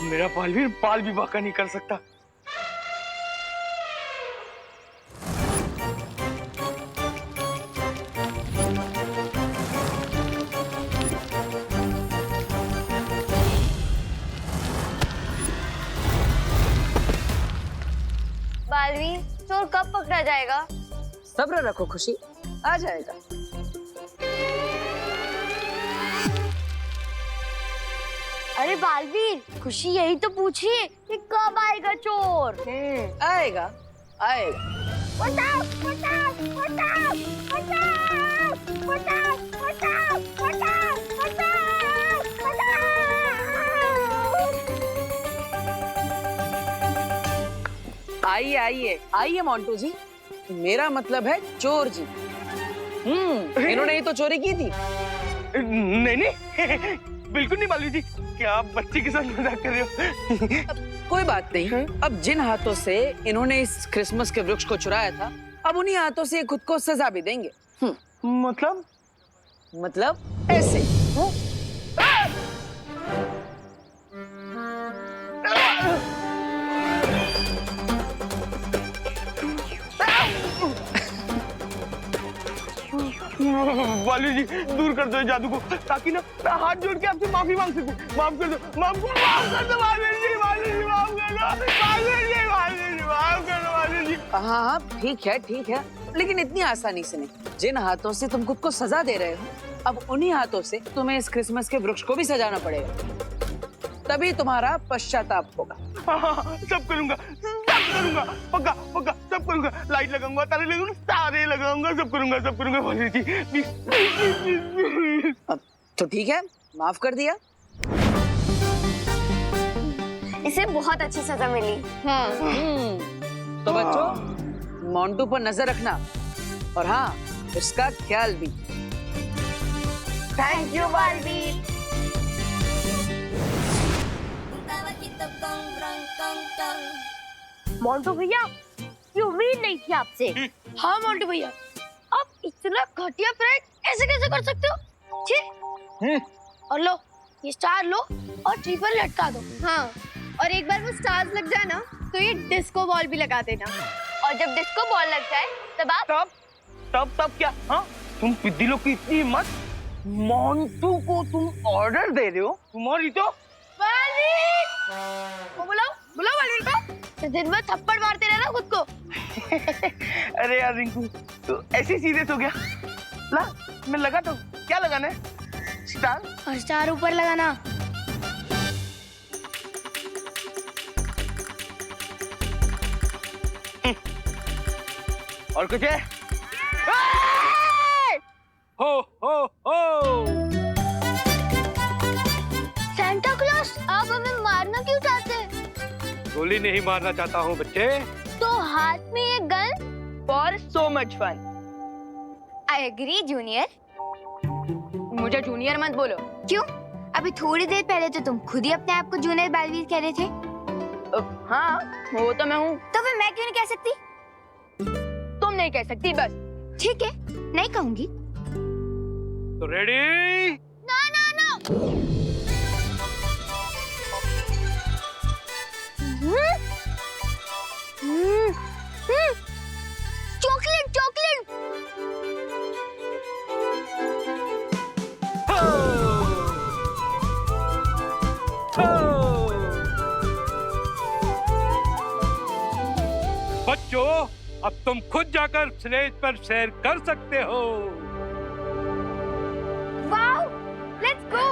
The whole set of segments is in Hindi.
मेरा बालवीर बाल विवाह का नहीं कर सकता। बालवीर, चोर कब पकड़ा जाएगा? सब्र रखो खुशी, आ जाएगा। अरे बालवीर, खुशी यही तो पूछी कि कब आएगा चोर। आएगा आएगा। बचाओ, बचाओ, बचाओ, बचाओ, बचाओ, बचाओ, बचाओ, बचाओ, बचाओ। आइए आइए आइए मोंटू जी, मेरा मतलब है चोर जी। इन्होंने ही तो चोरी की थी। नहीं नहीं बिल्कुल नहीं बालवीर जी, क्या आप बच्चे के साथ मजाक कर रहे हो? कोई बात नहीं। अब जिन हाथों से इन्होंने इस क्रिसमस के वृक्ष को चुराया था, अब उन्हीं हाथों से खुद को सजा भी देंगे। मतलब ऐसे। बालवीर जी दूर कर दो जादू को, ताकि ना मैं हाथ जोड़ के आपसे माफी मांग सकूं। माफ कर दो, माफ कर दो बालवीर जी, बालवीर जी माफ कर दो, बालवीर जी, बालवीर जी माफ कर दो बालवीर जी। हाँ ठीक है, लेकिन इतनी आसानी से नहीं। जिन हाथों से तुम खुद को सजा दे रहे हो, अब उन्हीं हाथों से तुम्हें इस क्रिसमस के वृक्ष को भी सजाना पड़ेगा, तभी तुम्हारा पश्चाताप होगा। हाँ, सब करूंगा, पक्का पक्का सब करूंगा। लाइट लगाऊंगा, तारे लगाऊंगा, सारे लगाऊंगा, सब करूंगा बालवीर जी। प्लीज। अब तो ठीक है, माफ कर दिया। इसे बहुत अच्छी सजा मिली। तो बच्चों, मोंटू पर नजर रखना, और हाँ, उसका ख्याल भी। Thank you Baalveer. मोंटू भैया, ये उम्मीद नहीं थी आपसे। हाँ मोंटू भैया, आप इतना घटिया प्रैंक ऐसे कैसे कर सकते हो? छी। और लो, ये स्टार लो और ट्रिपल लटका दो। हाँ, और एक बार वो स्टार्स लग जाए ना, तो ये डिस्को बॉल भी लगा देना। और जब डिस्को बॉल लग जाए, तब आप तब क्या? हाँ, तुम पिद्दी लोग की इतनी हिम्मत, मोंटू को तुम ऑर्डर दे रहे हो? तुम्हारी तो बालवीर, बुलाओ बालवीर को। तो दिन भर थप्पड़ मारते रहना खुद को। अरे यार रिंकू, तू ऐसे सीरियस हो गया? ला, मैं लगाता हूँ। क्या लगाना है? स्टार? और स्टार ऊपर लगाना। और कुछ है? हो हो हो। सेंटा क्लॉस, आप हमें मारना क्यों चाहते हैं? गोली नहीं मारना चाहता हूँ बच्चे। तो हाथ में ये gun for so much fun. I agree junior. मुझे जूनियर मत बोलो। क्यों? अभी थोड़ी देर पहले तो तुम खुद ही अपने आप को जूनियर बालवीर कह रहे थे। हाँ, वो तो मैं हूँ। तो फिर मैं क्यों नहीं कह सकती? तुम नहीं कह सकती बस। ठीक है, नहीं कहूंगी। तो ready? No no no. Chocolate chocolate. बच्चों, अब तुम खुद जाकर स्टेज पर सैर कर सकते हो। Wow, let's go.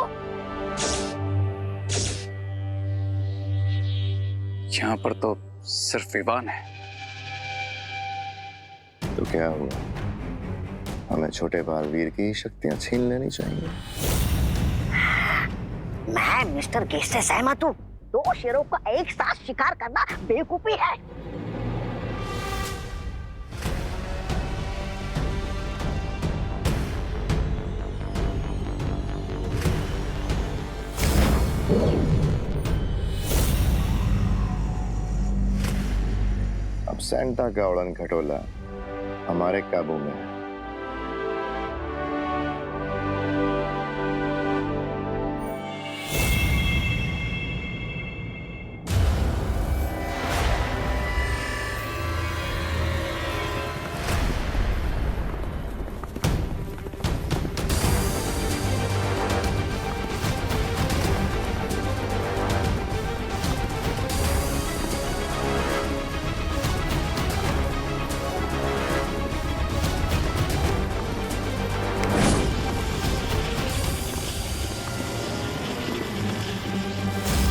यहाँ पर तो सिर्फ विवान है। तो क्या हुआ? हमें छोटे बालवीर की शक्तियां छीन लेनी चाहिए। मैं मिस्टर गेस्ट से सहमत हूँ। 2 शेरों का एक साथ शिकार करना बेवकूफी है। अब सेंटा का उड़न खटोला हमारे काबू में है।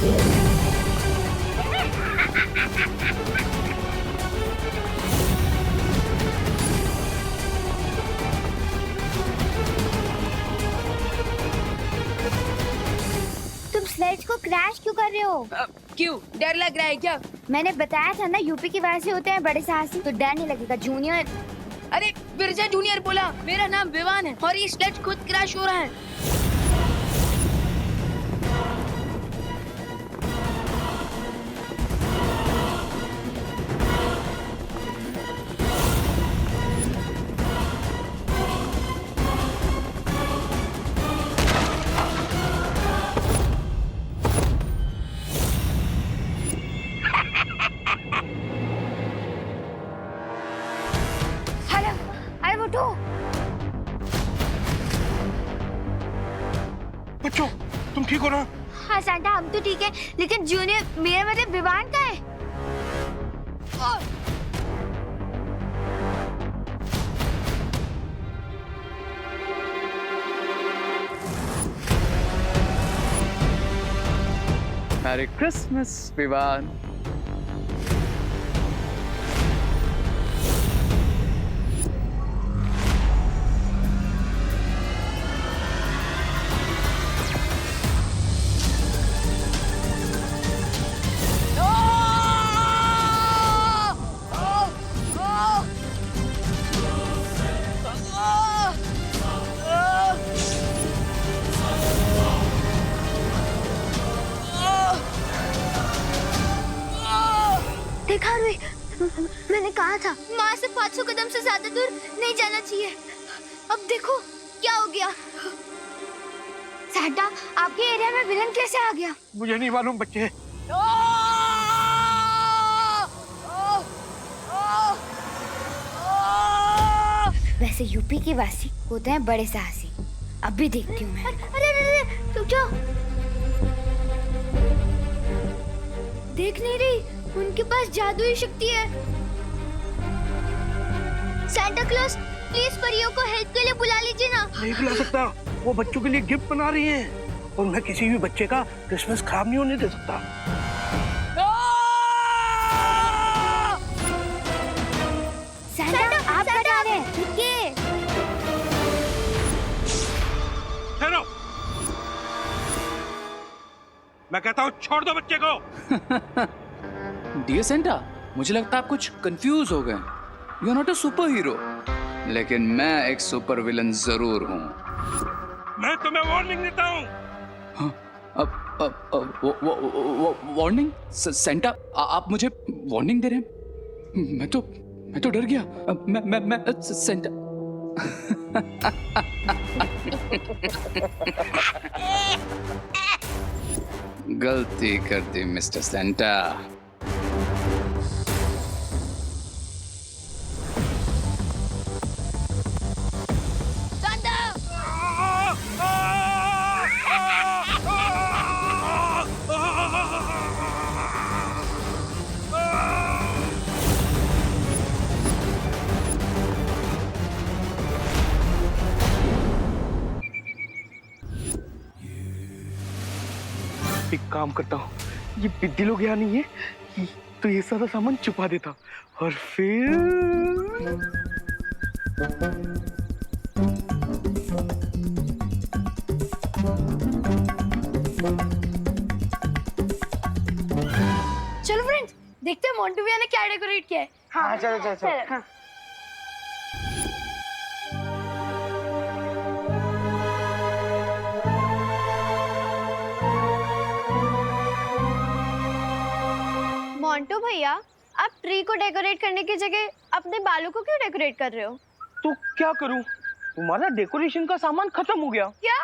तुम स्लेज को क्रैश क्यों कर रहे हो? क्यों, डर लग रहा है क्या? मैंने बताया था ना, यूपी के वासी होते हैं बड़े साहसी, तो डर नहीं लगेगा जूनियर। अरे बिरजा जूनियर बोला, मेरा नाम विवान है और ये स्लेज खुद क्रैश हो रहा है। हेलो, अरे उठो। बच्चों, तुम ठीक हो ना? हाँ सैंटा, हम तो ठीक है, लेकिन जूनियर, मेरा मतलब विवान का है। Merry Christmas Vivaan. देखा रे, मैंने कहा था माँ से 500 कदम से ज्यादा दूर नहीं जाना चाहिए। अब देखो क्या हो गया। सैंटा, आपके एरिया में विलन कैसे आ गया? मुझे नहीं मालूम बच्चे। वैसे यूपी के वासी होते हैं बड़े साहसी। अब भी देखती हूँ मैं। अरे अरे अरे, रुक जाओ। देख नहीं रही, उनके पास जादुई शक्ति है। सैंटा क्लॉज, प्लीज परियों को हेल्प के लिए बुला लीजिए ना। नहीं बुला सकता, वो बच्चों के लिए गिफ्ट बना रही हैं और मैं किसी भी बच्चे का क्रिसमस खराब नहीं होने दे सकता। सैंटा, आप क्या जा रहे हैं? रुकिए। ठहरो, मैं कहता हूँ छोड़ दो बच्चे को। डियर सेंटा, मुझे लगता है आप कुछ कंफ्यूज हो गए। You are not a super hero, लेकिन मैं एक सुपर विलन जरूर हूँ। मैं तुम्हें वार्निंग देता हूँ। हाँ, वार्निंग? सेंटा, आप मुझे वार्निंग दे रहे हैं? मैं तो डर गया। मैं सेंटा। गलती कर दी मिस्टर सेंटा। एक काम करता हूँ, ये बिद्दी लोग यहाँ नहीं है तो ये सारा सामान छुपा देता और फिर चलो फ्रेंड्स, देखते हैं मोंटू भैया ने क्या डेकोरेट किया है। हाँ चलो चलो चलो। हाँ। मोंटू भैया, आप ट्री को डेकोरेट करने की जगह अपने बालों को क्यों डेकोरेट कर रहे हो? तो क्या करूं, तुम्हारा डेकोरेशन का सामान खत्म हो गया। क्या?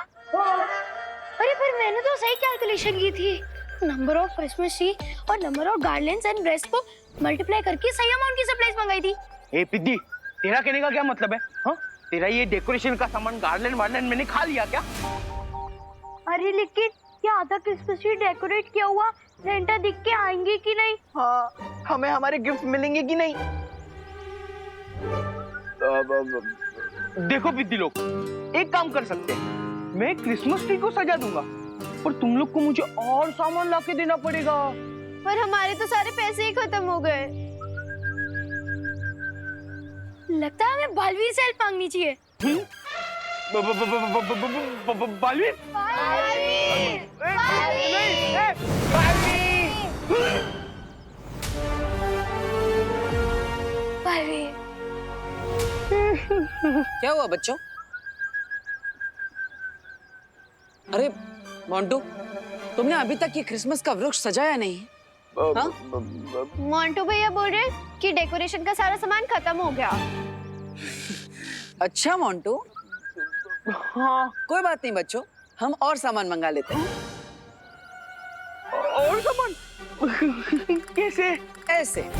अरे पर मैंने तो सही कैलकुलेशन की थी। नंबर ऑफ क्रिसमस ट्री और number of garlands and breast को मल्टीप्लाई करके सही अमाउंट की सप्लाईज मंगाई थी। ए पिद्दी, तेरा कहने का क्या मतलब है? हाँ, तेरा ये डेकोरेशन का सामान गार्लैंड वार्लैंड मैंने खा लिया क्या? अरे लेकिन क्या आधा क्रिसमस ट्री डेकोरेट किया हुआ सेंटा दिख के आएंगे कि नहीं? हाँ, हमें हमारे गिफ्ट मिलेंगे कि नहीं? देखो पिद्दी लोग, एक काम कर सकते हैं, मैं क्रिसमस ट्री को सजा दूंगा पर तुम लोग को मुझे और सामान लाके देना पड़ेगा। पर हमारे तो सारे पैसे ही खत्म हो गए। लगता है हमें बालवीर से हेल्प मांगनी चाहिए। बालवीर? क्या हुआ बच्चों? अरे मोंटू, तुमने अभी तक ये क्रिसमस का वृक्ष सजाया नहीं? हाँ? मोंटू भैया बोल रहे कि डेकोरेशन का सारा सामान खत्म हो गया। अच्छा मोंटू, हाँ। कोई बात नहीं बच्चों, हम और सामान मंगा लेते हैं। और सामान? कैसे? ऐसे।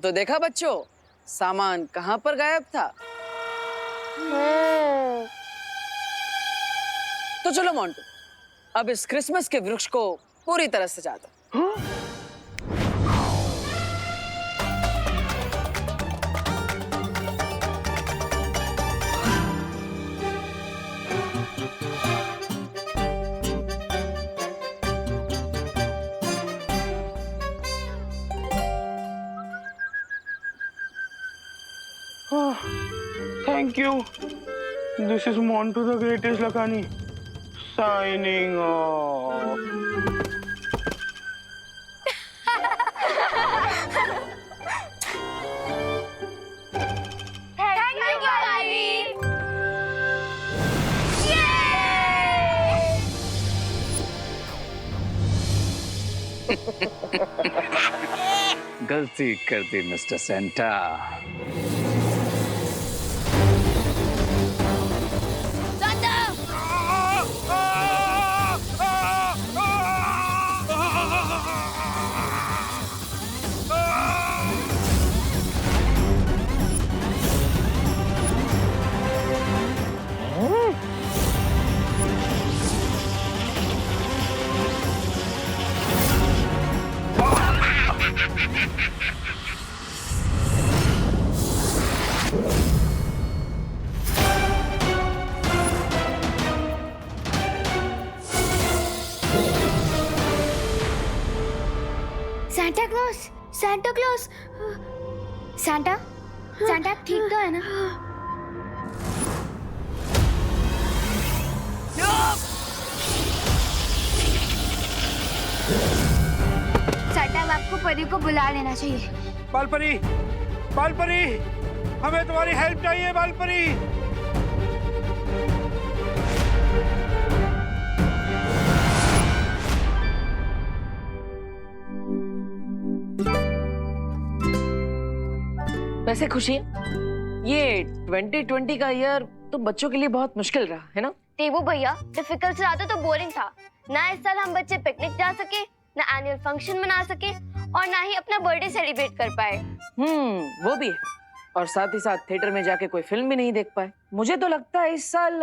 तो देखा बच्चों, सामान कहाँ पर गायब था। तो चलो मोंटू, अब इस क्रिसमस के वृक्ष को पूरी तरह सजा दो। Thank you. This is Montu the Greatest Lakani signing off. Thank you, Baalveer. गलती कर दी mister Santa. Santa Claus, Santa Claus, Santa, Santa ठीक तो है ना? Santa, आपको परी को बुला लेना चाहिए। बालपरी, बालपरी, हमें तुम्हारी हेल्प चाहिए बालपरी। वैसे खुशी, ये 2020 का ईयर तुम बच्चों के लिए बहुत मुश्किल रहा है ना? देवू भैया, डिफिकल्ट से ज्यादा तो बोरिंग था। ना इस साल हम बच्चे पिकनिक जा सके, ना एनुअल फंक्शन मना सके और ना ही अपना बर्थडे सेलिब्रेट कर पाए। वो भी है। और साथ ही साथ थिएटर में जाके कोई फिल्म भी नहीं देख पाए। मुझे तो लगता है इस साल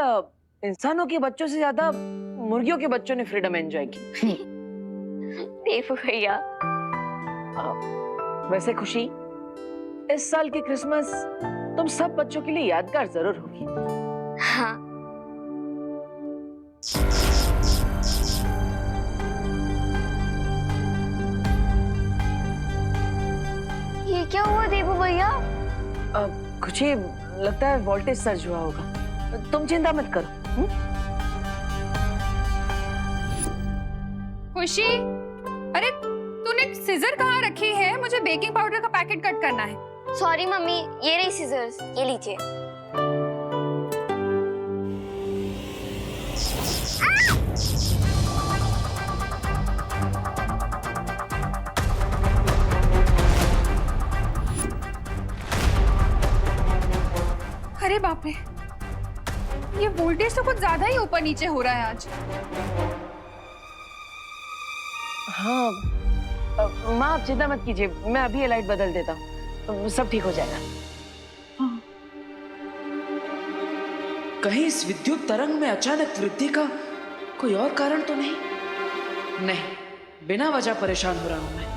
इंसानों के बच्चों से ज्यादा मुर्गियों के बच्चों ने फ्रीडम एंजॉय की। देवू भैया, वैसे खुशी, इस साल की क्रिसमस तुम सब बच्चों के लिए यादगार जरूर होगी। हाँ। ये क्या हुआ देवू भैया? कुछ ही लगता है वोल्टेज सर्ज हुआ होगा। तुम चिंता मत करो। खुशी, अरे तूने सीजर कहाँ रखी है? मुझे बेकिंग पाउडर का पैकेट कट करना है। सॉरी मम्मी, ये रही सीजर्स, ये लीजिए। अरे बाप रे, ये वोल्टेज तो कुछ ज्यादा ही ऊपर नीचे हो रहा है आज। हाँ माँ आप चिंता मत कीजिए, मैं अभी ये लाइट बदल देता हूँ, सब ठीक हो जाएगा। कहीं इस विद्युत तरंग में अचानक वृद्धि का कोई और कारण तो नहीं? नहीं, बिना वजह परेशान हो रहा हूं मैं।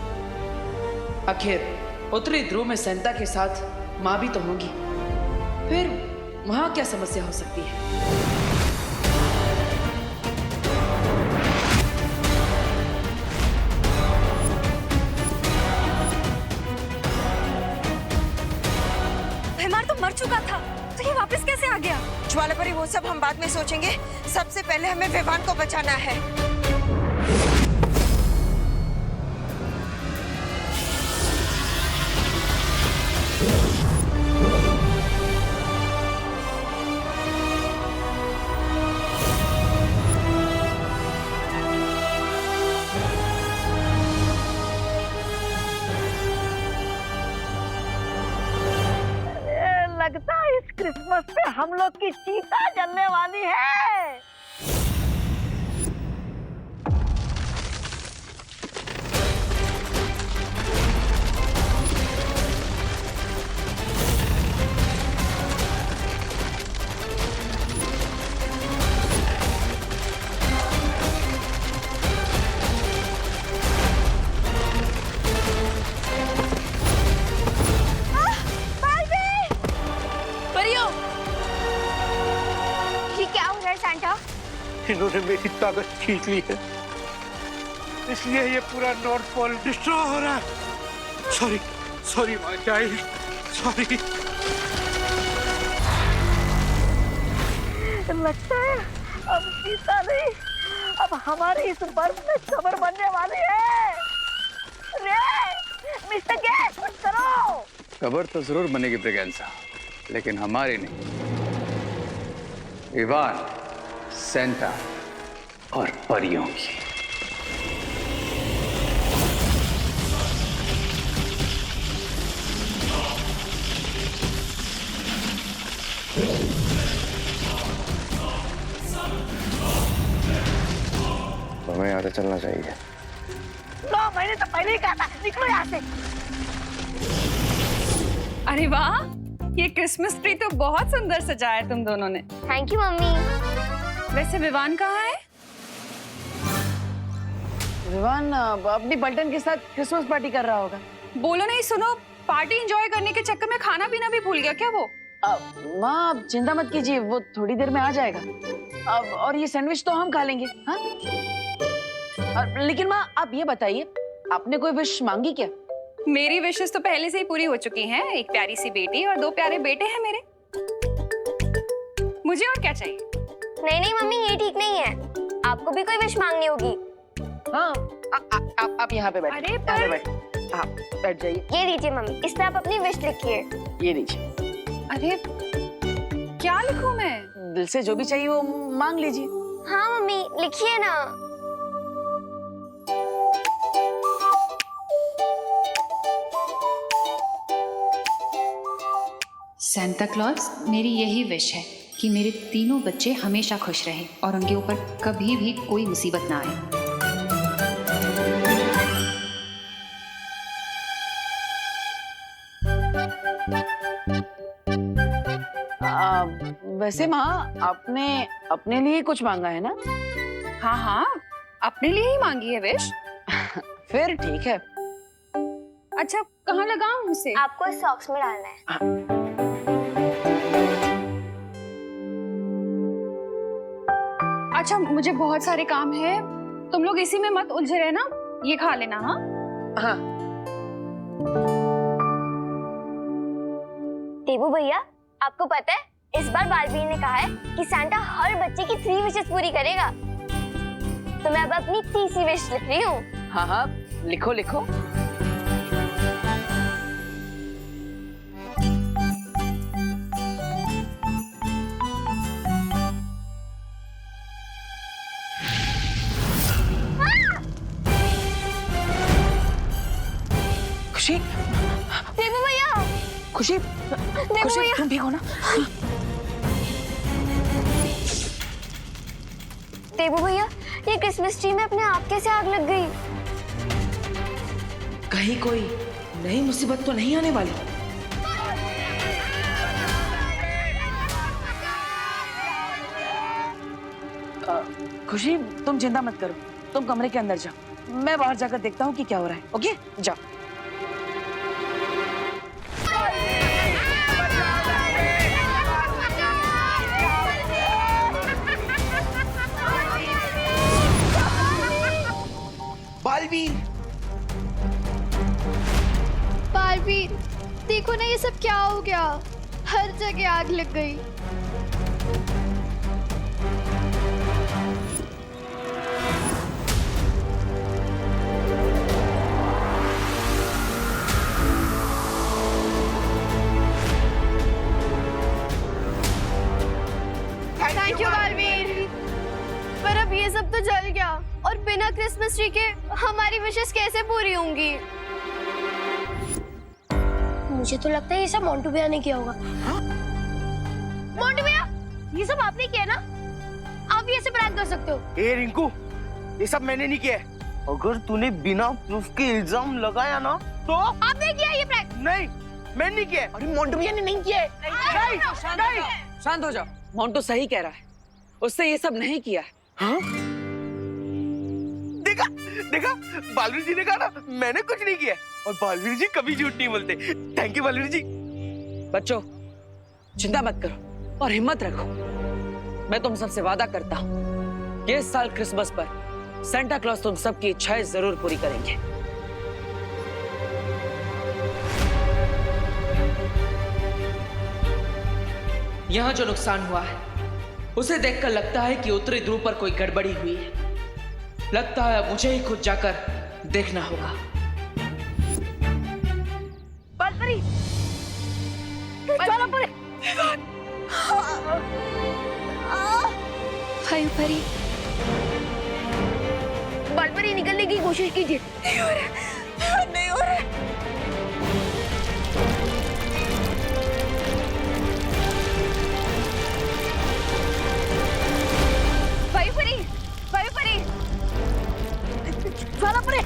आखिर उत्तरी ध्रुव में सैंटा के साथ माँ भी तो होंगी, फिर वहां क्या समस्या हो सकती है? भीमार तो मर चुका था, तो ये वापस कैसे आ गया? ज्वाला परी वो सब हम बाद में सोचेंगे, सबसे पहले हमें विवान को बचाना है। लगता है इस क्रिसमस पे हम लोग की चीता जलने वाली है। इन्होंने मेरी ताकत खींच ली है, इसलिए ये पूरा नॉर्थ पोल डिस्ट्रॉय हो रहा है। Sorry sorry my child, sorry. लगता है अब चीता नहीं, अब हमारी इस बर्फ में कब्र बनने वाली है। रे मिस्टर गैस कुछ करो। कब्र तो जरूर बनेगी ब्रिगेंसा, लेकिन हमारी नहीं। इवान, सैंटा और परियों की। हमें यहाँ से चलना चाहिए। 9 महीने तो पहले ही कहा था, निकलो यहाँ से। अरे वाह, ये क्रिसमस ट्री तो बहुत सुंदर सजाया है तुम दोनों ने। Thank you mummy. वैसे विवान कहाँ है? विवान अपनी पलटन के साथ क्रिसमस पार्टी कर रहा होगा। बोलो नहीं, सुनो, पार्टी एंजॉय करने के चक्कर में खाना पीना भी भूल गया क्या वो? माँ आप चिंता मत कीजिए, वो थोड़ी देर में आ जाएगा। अब और ये सैंडविच तो हम खा लेंगे। हाँ? लेकिन माँ आप ये बताइए, आपने कोई विश मांगी क्या? मेरी विशेस तो पहले से ही पूरी हो चुकी हैं। एक प्यारी सी बेटी और 2 प्यारे बेटे हैं मेरे। मुझे और क्या चाहिए? नहीं नहीं मम्मी, ये ठीक नहीं है, आपको भी कोई विश मांगनी होगी। हाँ आप यहाँ पे बैठ। अरे यहाँ पे बैठ। हाँ बैठ जाइए। ये लीजिए मम्मी, इस पे आप अपनी विश लिखिए। ये लीजिए। अरे क्या लिखूं मैं? दिल से जो भी चाहिए वो मांग लीजिए। हाँ मम्मी लिखिए ना। सैंटा क्लॉज, मेरी यही विश है कि मेरे तीनों बच्चे हमेशा खुश रहें और उनके ऊपर कभी भी कोई मुसीबत ना आए। वैसे माँ आपने अपने लिए कुछ मांगा है ना? हाँ हाँ, अपने लिए ही मांगी है विश। फिर ठीक है। अच्छा कहाँ लगाऊं उसे? आपको इस सॉक्स में डालना है। अच्छा मुझे बहुत सारे काम है, तुम लोग इसी में मत उलझे रहना, ये खा लेना। हाँ हाँ। देबू भैया, आपको पता है इस बार बालवीर ने कहा है कि सैंटा हर बच्चे की 3 विशेस पूरी करेगा, तो मैं अब अपनी 3री विश लिख रही हूँ। हाँ हाँ लिखो लिखो। खुशी, देबू भैया, खुशी, खुशी तुम ठीक हो ना? टेबू भैया, ये क्रिसमस ट्री में अपने आप कैसे आग लग गई? कहीं कोई नई मुसीबत तो नहीं आने वाली? खुशी, तुम चिंता मत करो, तुम कमरे के अंदर जाओ, मैं बाहर जाकर देखता हूँ कि क्या हो रहा है। ओके, जाओ। बालवीर, बालवीर, देखो ना ये सब क्या हो गया, हर जगह आग लग गई। थैंक यू बालवीर, पर अब ये सब तो जल गया और बिना क्रिसमस ट्री के हमारी विशेष कैसे पूरी होंगी? मुझे तो लगता है ये सब मोंटू भैया ने किया होगा। मोंटू भैया, ये सब आपने किया ना? आप भी ऐसे प्रैंक कर सकते हो। ए रिंकू, ये सब मैंने नहीं किया है। अगर तूने बिना प्रूफ के इल्जाम लगाया ना तो आपने किया ये प्रैंक? नहीं, मैंने नहीं किया। अरे मोंटू भैया ने नहीं किया है। नहीं, शांत हो जाओ, मोंटू सही कह रहा है, उससे ये सब नहीं किया। हाँ? देखा देखा, बालवीर जी ने कहा ना मैंने कुछ नहीं किया, और बालवीर जी कभी झूठ नहीं बोलते। थैंक यू बालवीर जी। बच्चों, चिंता मत करो और हिम्मत रखो। मैं तुम सबसे वादा करता हूँ कि इस साल क्रिसमस पर सेंटा क्लॉज तुम सबकी इच्छाएं जरूर पूरी करेंगे। यहाँ जो नुकसान हुआ है उसे देखकर लगता है कि उत्तरी ध्रुव पर कोई गड़बड़ी हुई है। लगता है मुझे ही खुद जाकर देखना होगा। बालपरी, चलो परे। बालपरी, बालपरी निकलने की कोशिश कीजिए। नहीं हो रहा, नहीं हो रहा। बालपरी, बालपरी, चलो परे।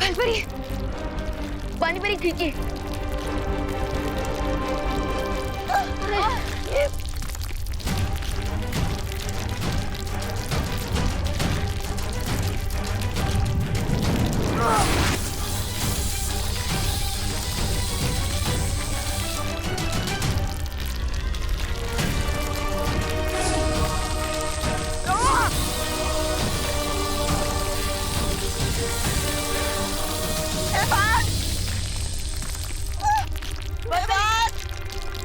बालपरी, पानी परी खींचिए।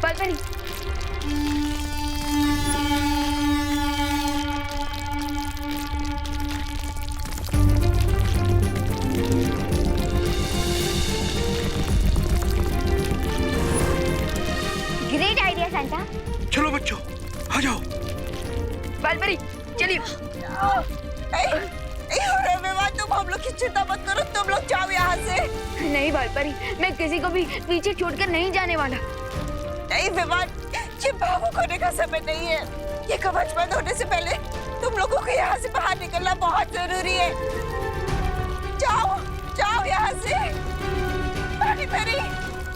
बालपरी, ग्रेट आइडिया सेंटा। चलो बच्चों, आ जाओ। बालपरी, चलिए। नहीं हो रहा विवान, तुम हम लोग की चिंता मत करो, तुम लोग जाओ यहाँ से। नहीं बालपरी, मैं किसी को भी पीछे छोड़कर नहीं जाने वाला। नहीं विवान, ये भावुक होने का समय नहीं है। ये कवच बंद होने से पहले तुम लोगों को यहाँ से बाहर निकलना बहुत जरूरी है। जाओ जाओ यहाँ से। पानी परी,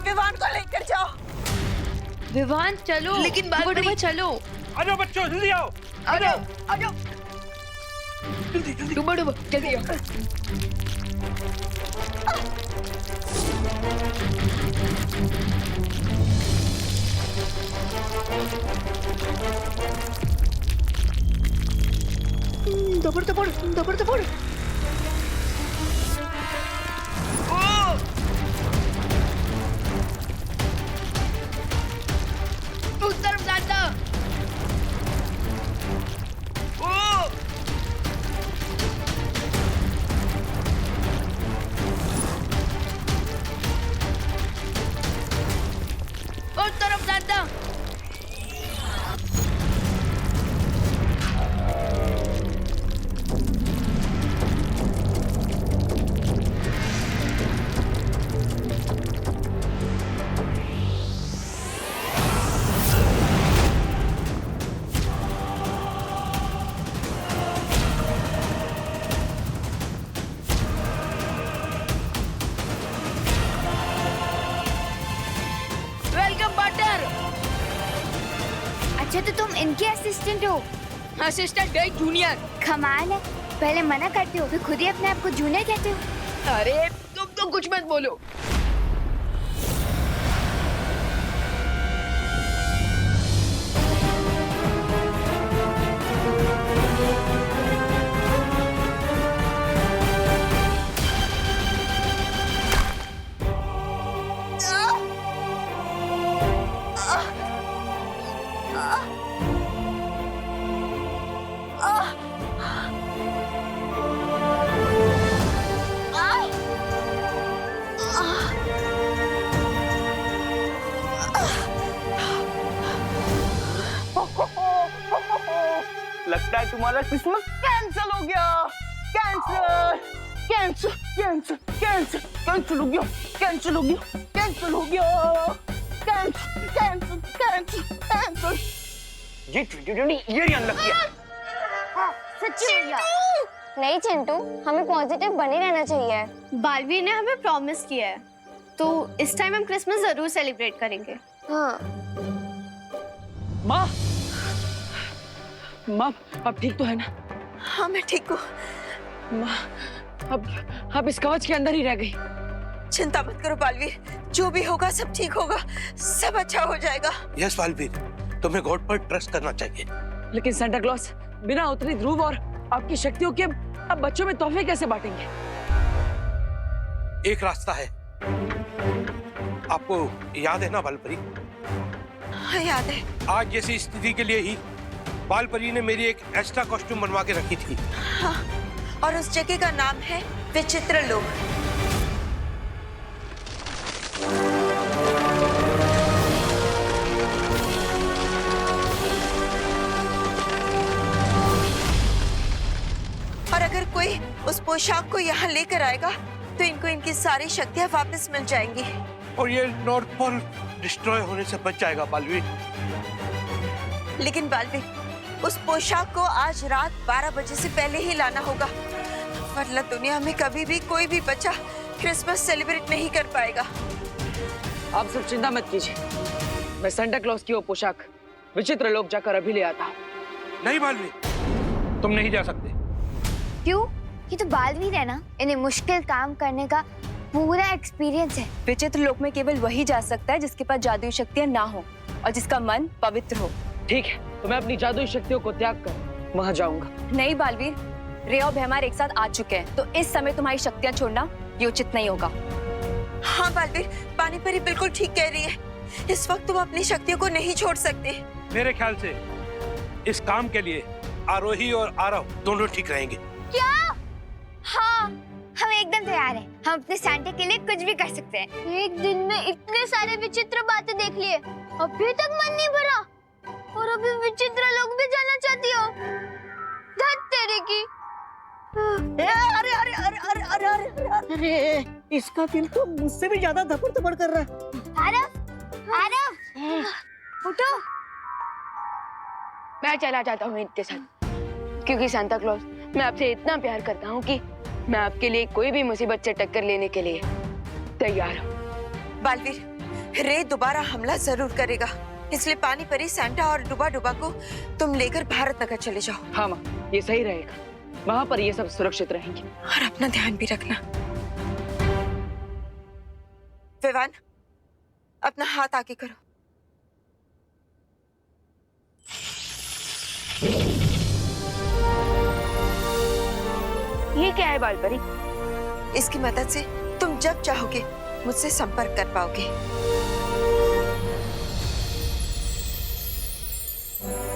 विवान को लेकर जाओ। विवान चलो, लेकिन बालपरी चलो। आ जाओ बच्चों, जल्दी आओ। आ जाओ, आ जाओ। डूबो डूबो, जल्दी आओ। दबड़ दबड़, दबड़ दबड़। उस तरफ जाता। उस तरफ जाता। अच्छा तो तुम इनके असिस्टेंट हो? असिस्टेंट नहीं, जूनियर। कमाल है, पहले मना करते हो फिर खुद ही अपने आप को जूनियर कहते हो। अरे तुम तो कुछ मत बोलो। लगता है तुम्हारा क्रिसमस कैंसिल हो गया। Cancel cancel cancel cancel cancel हो गया, कैंसिल हो गया, कैंसिल हो गया, कैंसिल कैंसिल कैंसिल कैंसिल। ये 2020 ये अनलकी है। सच्ची भैया। नहीं चिंटू, हमें पॉजिटिव बने रहना चाहिए। बालवीर ने हमें प्रॉमिस किया है, तो इस टाइम हम क्रिसमस जरूर सेलिब्रेट करेंगे। हाँ। माँ, माँ अब ठीक तो है ना? हाँ मैं ठीक हूँ। माँ अब इस कवच के अंदर ही रह गई। चिंता मत करो बालवीर, जो भी होगा सब ठीक होगा, सब अच्छा हो जाएगा। यस बालवीर, तुम्हें गॉड पर ट्रस्ट करना चाहिए। लेकिन सांता क्लॉज बिना उतरी ध्रुव और आपकी शक्तियों के अब बच्चों में तोहफे कैसे बांटेंगे? एक रास्ता है, आपको याद है ना बालपरी? हाँ याद है। आज जैसी स्थिति के लिए ही बालपरी ने मेरी एक एक्स्ट्रा कॉस्ट्यूम बनवा के रखी थी। हाँ, और उस जगह का नाम है विचित्र लोक। और अगर कोई उस पोशाक को यहाँ लेकर आएगा तो इनको इनकी सारी शक्तियाँ वापस मिल जाएंगी। और ये नॉर्थ पोल डिस्ट्रॉय होने से बच जाएगा बालवीर। लेकिन बालवीर, उस पोशाक को आज रात 12 बजे से पहले ही लाना होगा, वरना दुनिया में कभी भी कोई भी बच्चा क्रिसमस सेलिब्रेट नहीं कर पाएगा। आप सब चिंता मत कीजिए, मैं सांता क्लॉज की वो पोशाक विचित्र लोक जाकर अभी ले आता हूँ। नहीं बालवीर, तुम नहीं जा सकते। क्यों? ये तो बालवीर है ना, इन्हें मुश्किल काम करने का पूरा एक्सपीरियंस है। विचित्र लोक में केवल वही जा सकता है जिसके पास जादुई शक्तियाँ ना हो और जिसका मन पवित्र हो। ठीक है, तो मैं अपनी जादुई शक्तियों को त्याग कर वहाँ जाऊंगा। नहीं बालवीर, रे और भैमार एक साथ आ चुके हैं, तो इस समय तुम्हारी शक्तियाँ छोड़ना ये उचित नहीं होगा। हाँ बालवीर, पानी परी बिल्कुल ठीक कह रही है, इस वक्त तुम अपनी शक्तियों को नहीं छोड़ सकते। मेरे ख्याल से इस काम के लिए आरोही और आरव दोनों ठीक रहेंगे। क्या? हाँ, हम एकदम तैयार हैं। हम अपने सांता के लिए कुछ भी कर सकते हैं। एक दिन में इतने सारे विचित्र बातें देख लिए, अभी तक मन नहीं भरा, और अभी विचित्र लोग भी जाना चाहती हो? धत तेरे की। अरे अरे अरे अरे अरे अरे अरे, इसका दिल तो मुझसे भी ज्यादा धपड़ धपड़ कर रहा है। आरव, आरव, उठो। मैं चला जाता हूँ इनके साथ, क्योंकि सांता क्लॉज मैं आपसे इतना प्यार करता हूँ कि मैं आपके लिए कोई भी मुसीबत से टक्कर लेने के लिए तैयार हूँ। बालवीर, रे दोबारा हमला जरूर करेगा, इसलिए पानी परी, सांता और डुबा डुबा को तुम लेकर भारत नगर चले जाओ। हाँ माँ, ये सही रहेगा, वहाँ पर ये सब सुरक्षित रहेंगे। और अपना ध्यान भी रखना। विवान, अपना हाथ आगे करो। ये क्या है बालपरी? इसकी मदद से तुम जब चाहोगे मुझसे संपर्क कर पाओगे।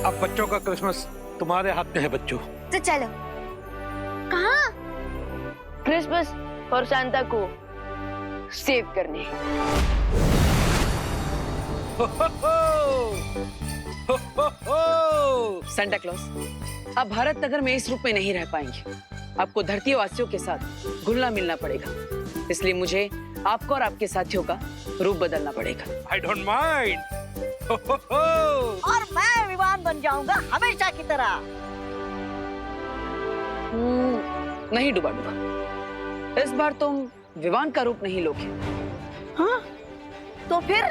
अब बच्चों का क्रिसमस तुम्हारे हाथ में है बच्चों। तो चलो। कहाँ? क्रिसमस और सांता को सेव करने। सांता क्लॉज, आप भारत नगर में इस रूप में नहीं रह पाएंगे, आपको धरती वासियों के साथ घुलना मिलना पड़ेगा, इसलिए मुझे आपको और आपके साथियों का रूप बदलना पड़ेगा। I don't mind. और मैं विवान बन जाऊंगा हमेशा की तरह। नहीं डुबा डुबा, इस बार तुम विवान का रूप नहीं लोगे। हाँ? तो फिर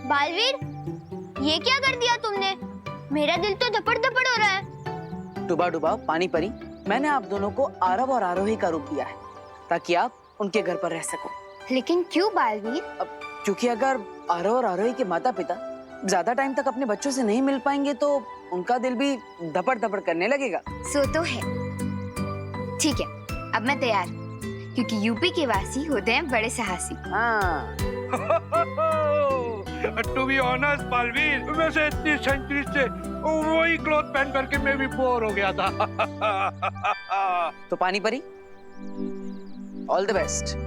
बालवीर, ये क्या कर दिया तुमने? मेरा दिल तो धपड़ धपड़ हो रहा है। डुबा डुबा पानी परी, मैंने आप दोनों को आरव और आरोही का रूप दिया है ताकि आप उनके घर पर रह सको। लेकिन क्यों बालवीर? अब क्योंकि अगर आरव और आरोही के माता पिता ज्यादा टाइम तक अपने बच्चों से नहीं मिल पाएंगे तो उनका दिल भी धपड़ धपड़ करने लगेगा। सो तो है। ठीक है, अब मैं तैयार, क्योंकि यूपी के वासी होते हैं बड़े साहसी। हाँ। टू बी ऑनेस्ट बालवीर, वैसे इतनी सेंचुरी से वही क्लॉथ पहन करके मैं भी बोर हो गया था। तो पानी परी, ऑल द बेस्ट।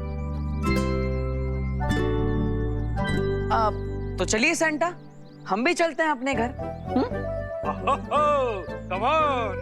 तो चलिए सेंटा, हम भी चलते हैं अपने घर। Come on.